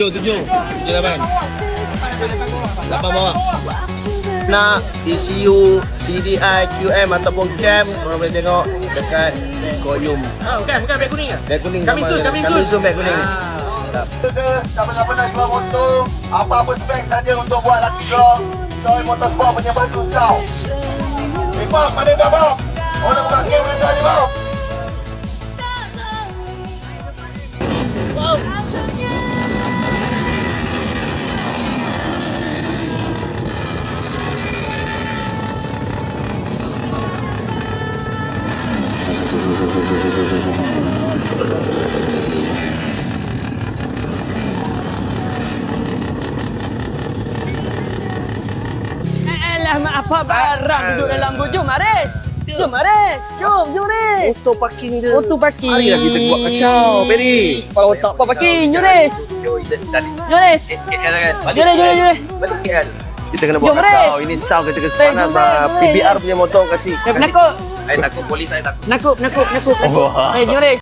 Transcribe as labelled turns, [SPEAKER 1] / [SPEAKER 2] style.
[SPEAKER 1] Tujuh, 8. 8 bawah. Nak ECU, CDI, QM ataupun CAM, korang boleh tengok dekat Koyum.
[SPEAKER 2] Bukan beg kuning ke?
[SPEAKER 1] Beg kuning.
[SPEAKER 2] Coming soon.
[SPEAKER 1] Beg kuning.
[SPEAKER 3] Siapa-siapa nak jual motor, apa-apa spek saja untuk buat lucky draw. Joy Motorsport punya bantu kau. Bang, ada tak bang? Orang buka game dengan kali bang.
[SPEAKER 4] Mak apa barang duduk dalam boot. Jom Aris. Jom Aris. Jom Aris.
[SPEAKER 1] Auto parking dia.
[SPEAKER 4] Auto parking.
[SPEAKER 1] Hari lagi kita buat kacau, Ferry.
[SPEAKER 4] Kepala otak apa parking. Jom Aris. Jom Aris. Jom.
[SPEAKER 1] Kita kena buat
[SPEAKER 4] Jom,
[SPEAKER 1] kacau.
[SPEAKER 4] Res.
[SPEAKER 1] Ini sound kita kena
[SPEAKER 4] Jom,
[SPEAKER 1] sepanas.
[SPEAKER 4] Res.
[SPEAKER 1] PBR punya motor kasih.
[SPEAKER 4] Nakut.
[SPEAKER 2] Saya takut polis, saya takut.
[SPEAKER 4] Nakut. Jom Aris.